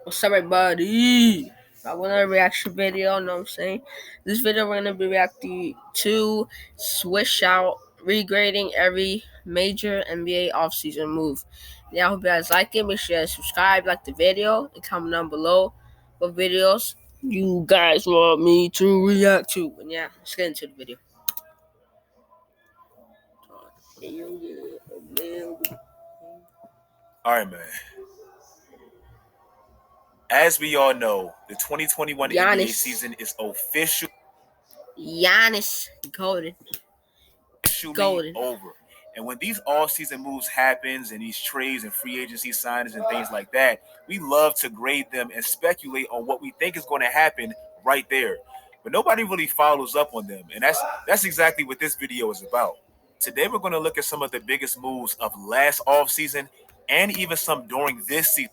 What's up, everybody? I want a reaction video, know what I'm saying? This video, we're going to be reacting to Swish Out, regrading every major NBA offseason move. Yeah, I hope you guys like it. Make sure you subscribe, like the video, and comment down below what videos you guys want me to react to. And yeah, let's get into the video. All right, man. As we all know, the 2021 NBA season is officially golden over. And when these all-season moves happens and these trades and free agency signings and things like that, we love to grade them and speculate on what we think is going to happen right there. But nobody really follows up on them. And that's exactly what this video is about. Today we're going to look at some of the biggest moves of last offseason and even some during this season.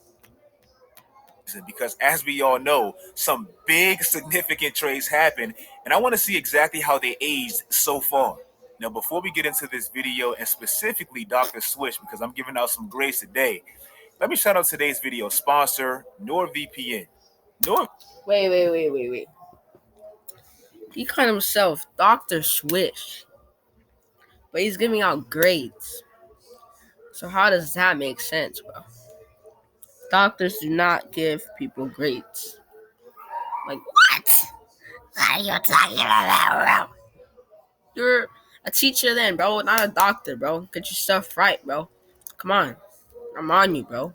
Because as we all know, some big significant trades happen, and I want to see exactly how they aged so far. Now, before we get into this video, and specifically Dr. Swish, because I'm giving out some grades today, let me shout out today's video sponsor, NordVPN. Wait. He called himself Dr. Swish, but he's giving out grades. So how does that make sense, bro? Doctors do not give people grades. Like, what? What are you talking about, bro? You're a teacher then, bro, not a doctor, bro. Get your stuff right, bro. Come on. I'm on you, bro.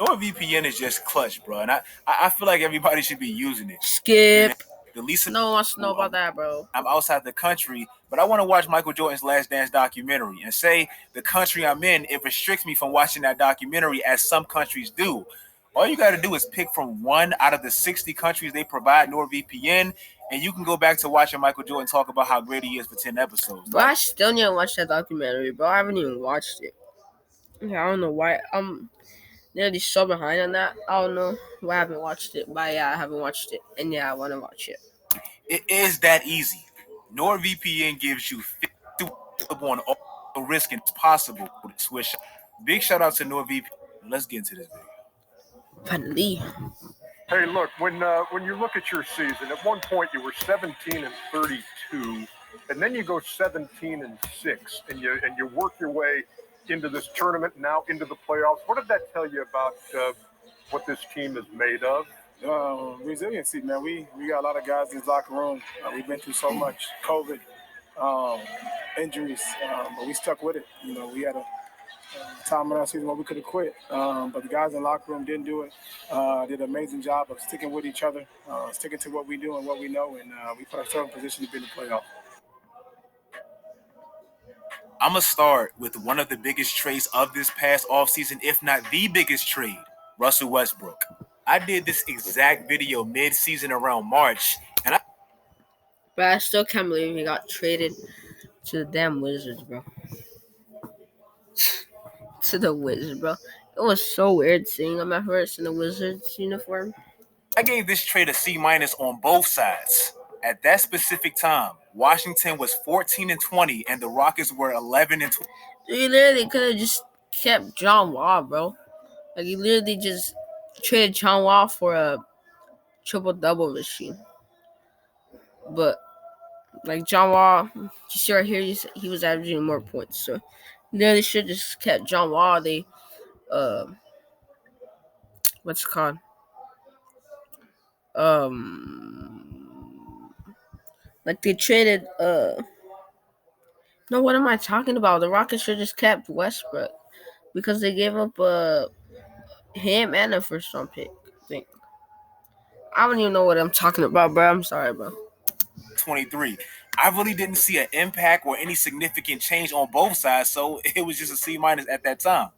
NordVPN is just clutch, bro, and I feel like everybody should be using it. Skip. The least no one wants to know about that, bro. I'm outside the country, but I want to watch Michael Jordan's Last Dance documentary, and say the country I'm in, it restricts me from watching that documentary, as some countries do. All you got to do is pick from one out of the 60 countries they provide NordVPN, and you can go back to watching Michael Jordan talk about how great he is for 10 episodes. But I still need to watch that documentary, bro. I haven't even watched it. Yeah, I don't know why. I'm nearly so behind on that. I don't know why I haven't watched it, but yeah, I haven't watched it, and yeah, I want to watch it. It is that easy. NordVPN gives you 50 on all the risk it's possible to switch. Big shout out to NordVPN. Let's get into this video. Finally. Hey, look, when you look at your season, at one point you were 17-32, and then you go 17-6, and you work your way into this tournament, now into the playoffs. What did that tell you about what this team is made of? Resiliency, man. We got a lot of guys in this locker room. We've been through so much, COVID, injuries, but we stuck with it. You know, we had a time in our season where we could have quit, but the guys in the locker room didn't do it. Did an amazing job of sticking with each other, sticking to what we do and what we know, and we put ourselves in position to be in the playoff. I'm going to start with one of the biggest trades of this past offseason, if not the biggest trade, Russell Westbrook. I did this exact video mid-season around March, but I still can't believe he got traded to the damn Wizards, bro. To the Wizards, bro. It was so weird seeing him at first in the Wizards uniform. I gave this trade a C- on both sides. At that specific time, Washington was 14-20, and the Rockets were 11-20. He literally could have just kept John Wall, bro. Like, he literally just traded John Wall for a triple-double machine. But, like, John Wall, you see right here, he was averaging more points. So, literally should have just kept John Wall. They, what's it called? Like, they traded, no, what am I talking about? The Rockets should have just kept Westbrook. Because they gave up, him and a first-round pick, I think. I don't even know what I'm talking about, bro. I'm sorry, bro. 23. I really didn't see an impact or any significant change on both sides, so it was just a C- at that time.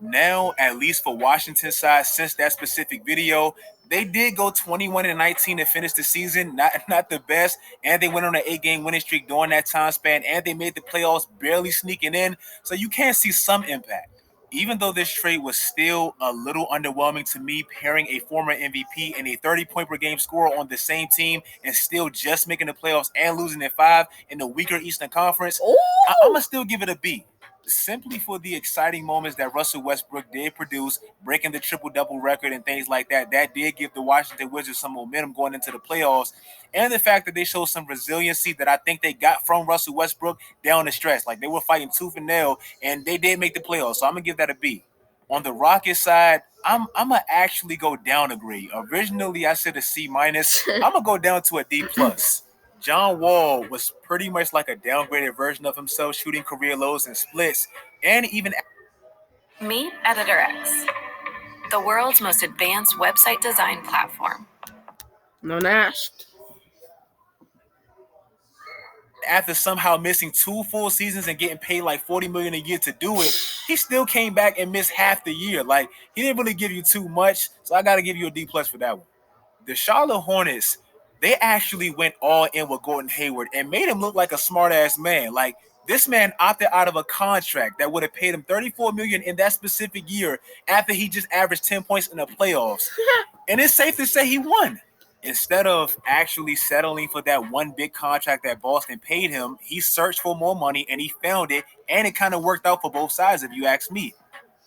Now, at least for Washington's side, since that specific video, they did go 21-19 to finish the season. Not the best, and they went on an 8-game winning streak during that time span, and they made the playoffs, barely sneaking in. So you can see some impact. Even though this trade was still a little underwhelming to me, pairing a former MVP and a 30-point per game scorer on the same team and still just making the playoffs and losing in 5 in the weaker Eastern Conference, I'm going to still give it a B. simply for the exciting moments that Russell Westbrook did produce, breaking the triple double record and things like that. That did give the Washington Wizards some momentum going into the playoffs, and the fact that they showed some resiliency that I think they got from Russell Westbrook down the stretch. Like they were fighting tooth and nail, and they did make the playoffs. So I'm gonna give that a B. On the Rockets side, I'm gonna actually go down a grade. Originally, I said a C minus. I'm gonna go down to a D plus. John Wall was pretty much like a downgraded version of himself, shooting career lows and splits, and even Meet Editor X, the world's most advanced website design platform. No nasty. after somehow missing 2 full seasons and getting paid like $40 million a year to do it, he still came back and missed half the year. Like he didn't really give you too much, so I got to give you a D plus for that one. The Charlotte Hornets, they actually went all in with Gordon Hayward and made him look like a smart ass man. Like this man opted out of a contract that would have paid him $34 million in that specific year after he just averaged 10 points in the playoffs. And it's safe to say he won. Instead of actually settling for that one big contract that Boston paid him, he searched for more money and he found it, and it kind of worked out for both sides, if you ask me.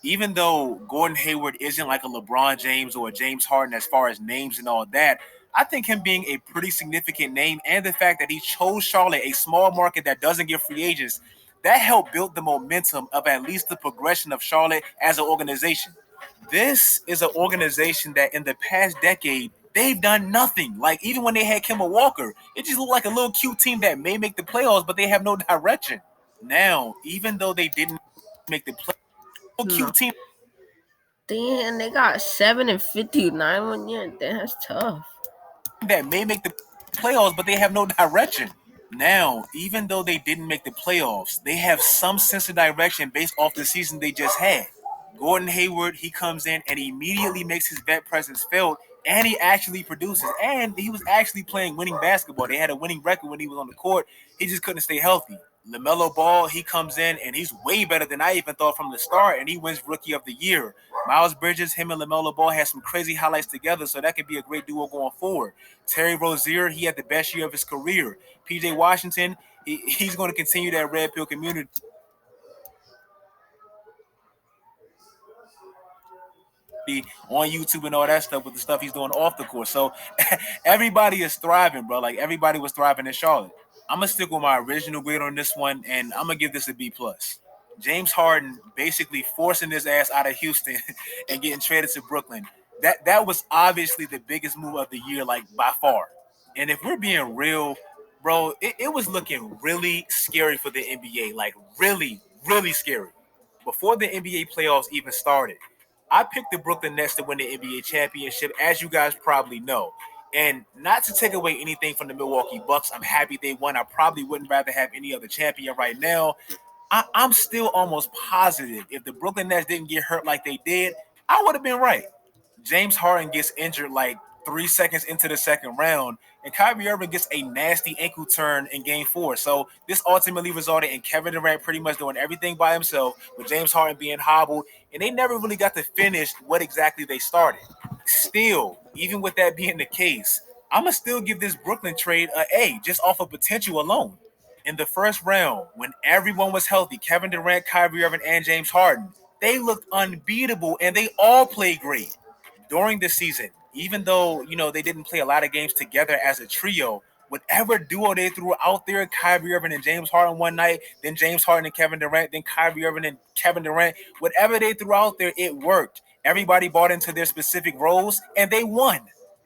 Even though Gordon Hayward isn't like a LeBron James or a James Harden as far as names and all that, I think him being a pretty significant name and the fact that he chose Charlotte, a small market that doesn't get free agents, that helped build the momentum of at least the progression of Charlotte as an organization. This is an organization that in the past decade they've done nothing. Like even when they had Kemba Walker, it just looked like a little cute team that may make the playoffs, but they have no direction. Now, even though they didn't make the playoffs, No. cute team Damn, they got 7-59 one year. Damn, that's tough. that may make the playoffs, but they have no direction. Now, even though they didn't make the playoffs, they have some sense of direction based off the season they just had. Gordon Hayward, he comes in and immediately makes his vet presence felt, and he actually produces. And he was actually playing winning basketball. They had a winning record when he was on the court. He just couldn't stay healthy. LaMelo Ball, he comes in and he's way better than I even thought from the start, and he wins Rookie of the Year. Miles Bridges, him and LaMelo Ball had some crazy highlights together, so that could be a great duo going forward. Terry Rozier, he had the best year of his career. PJ Washington, he's going to continue that red pill community on YouTube and all that stuff with the stuff he's doing off the court. So everybody is thriving, bro. Like everybody was thriving in Charlotte. I'm gonna stick with my original grade on this one, and I'm gonna give this a B plus. James Harden basically forcing his ass out of Houston and getting traded to Brooklyn. That was obviously the biggest move of the year, like by far. And if we're being real, bro, it was looking really scary for the NBA. Like really, really scary. Before the NBA playoffs even started, I picked the Brooklyn Nets to win the NBA championship, as you guys probably know. And not to take away anything from the Milwaukee Bucks, I'm happy they won. I probably wouldn't rather have any other champion right now. I'm still almost positive if the Brooklyn Nets didn't get hurt like they did, I would have been right. James Harden gets injured like 3 seconds into the second round, and Kyrie Irving gets a nasty ankle turn in Game 4. So this ultimately resulted in Kevin Durant pretty much doing everything by himself, with James Harden being hobbled, and they never really got to finish what exactly they started. Still, even with that being the case, I'm gonna still give this Brooklyn trade a A just off of potential alone. In the first round, when everyone was healthy, Kevin Durant, Kyrie Irving, and James Harden, they looked unbeatable and they all played great during the season. Even though they didn't play a lot of games together as a trio, whatever duo they threw out there, Kyrie Irving and James Harden one night, then James Harden and Kevin Durant, then Kyrie Irving and Kevin Durant, whatever they threw out there, it worked. Everybody bought into their specific roles and they won.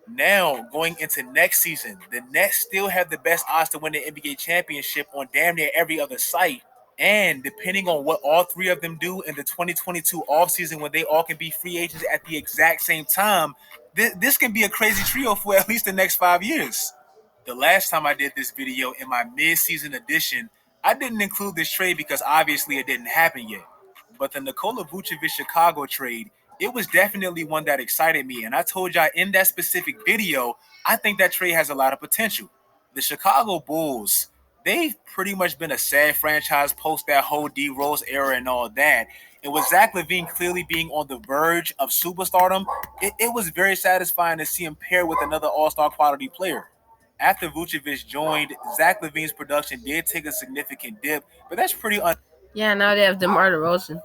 Now, going into next season, the Nets still have the best odds to win the NBA championship on damn near every other site. And depending on what all three of them do in the 2022 offseason when they all can be free agents at the exact same time, this can be a crazy trio for at least the next 5 years. The last time I did this video in my mid-season edition, I didn't include this trade because obviously it didn't happen yet. But the Nikola Vucevic Chicago trade, it was definitely one that excited me. And I told y'all in that specific video, I think that trade has a lot of potential. The Chicago Bulls, they've pretty much been a sad franchise post that whole D Rose era and all that. And with Zach LaVine clearly being on the verge of superstardom, it was very satisfying to see him pair with another all-star quality player. After Vucevic joined, Zach LaVine's production did take a significant dip, but that's pretty Yeah, now they have DeMar DeRozan.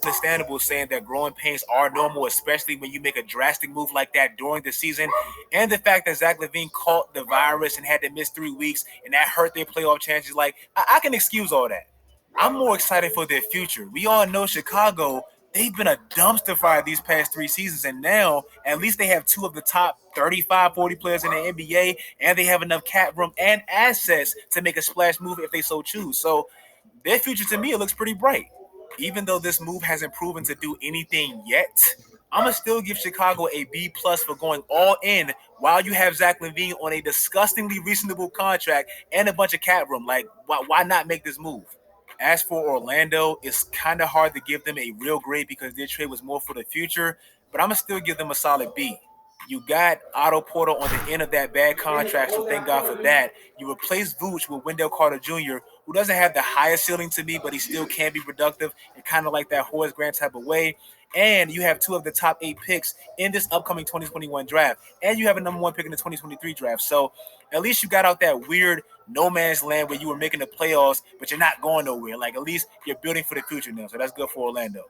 Understandable saying that growing pains are normal, especially when you make a drastic move like that during the season. And the fact that Zach LaVine caught the virus and had to miss 3 weeks and that hurt their playoff chances, like, I can excuse all that. I'm more excited for their future. We all know Chicago, they've been a dumpster fire these past 3 seasons, and now at least they have two of the top 35, 40 players in the NBA, and they have enough cap room and assets to make a splash move if they so choose. So their future to me, it looks pretty bright. Even though this move hasn't proven to do anything yet, I'm gonna still give Chicago a B plus for going all in while you have Zach LaVine on a disgustingly reasonable contract and a bunch of cap room. Like, why not make this move? As for Orlando, it's kind of hard to give them a real grade because their trade was more for the future, but I'm gonna still give them a solid B. You got Otto Porter on the end of that bad contract, so thank God for that. You replace Vooch with Wendell Carter Jr., who doesn't have the highest ceiling to me, but he still can be productive and kind of like that Horace Grant type of way. And you have two of the top 8 picks in this upcoming 2021 draft. And you have a number 1 pick in the 2023 draft. So at least you got out that weird no man's land where you were making the playoffs, but you're not going nowhere. Like, at least you're building for the future now. So that's good for Orlando.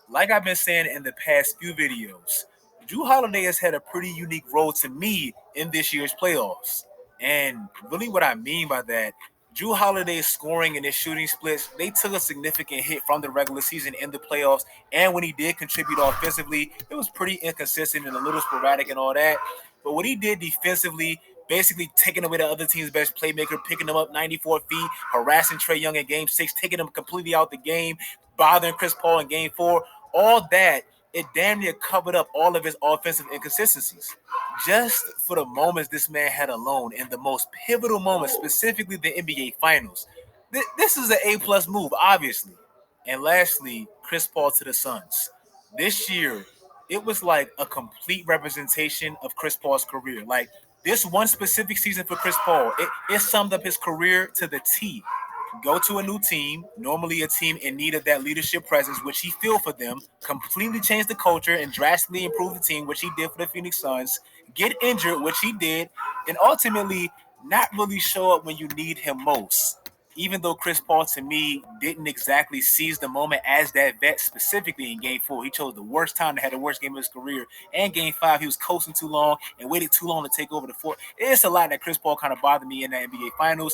Like I've been saying in the past few videos, Drew Holiday has had a pretty unique role to me in this year's playoffs. And really what I mean by that, Drew Holiday's scoring and his shooting splits, they took a significant hit from the regular season in the playoffs. And when he did contribute offensively, it was pretty inconsistent and a little sporadic and all that. But what he did defensively, basically taking away the other team's best playmaker, picking him up 94 feet, harassing Trae Young in game 6, taking him completely out the game, bothering Chris Paul in game 4, all that, it damn near covered up all of his offensive inconsistencies. Just for the moments this man had alone in the most pivotal moments, specifically the NBA Finals. This is an A plus move, obviously. And lastly, Chris Paul to the Suns. This year, it was like a complete representation of Chris Paul's career. Like, this one specific season for Chris Paul, it summed up his career to the T. Go to a new team, normally a team in need of that leadership presence, which he filled for them, completely change the culture and drastically improve the team, which he did for the Phoenix Suns, get injured, which he did, and ultimately not really show up when you need him most. Even though Chris Paul, to me, didn't exactly seize the moment as that vet, specifically in Game 4. He chose the worst time to have the worst game of his career. And Game 5, he was coasting too long and waited too long to take over the fourth. It's a lot that Chris Paul kind of bothered me in the NBA Finals.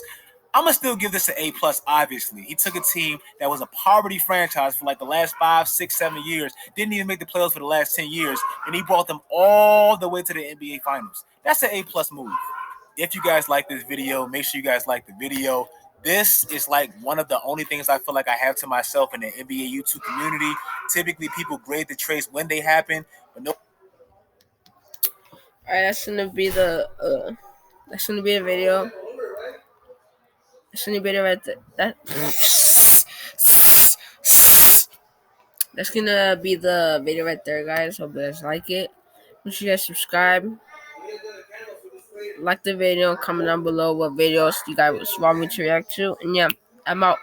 I'm gonna still give this an A plus. Obviously, he took a team that was a poverty franchise for like the last 5, 6, 7 years, didn't even make the playoffs for the last 10 years, and he brought them all the way to the NBA Finals. That's an A plus move. If you guys like this video, make sure you guys like the video. This is like one of the only things I feel like I have to myself in the NBA YouTube community. Typically, people grade the trades when they happen, but no. All right, that's gonna be the video. That's gonna be the right there. That's gonna be the video right there, guys. Hope you guys like it. Make sure you guys subscribe, like the video, comment down below what videos you guys want me to react to, and yeah, I'm out.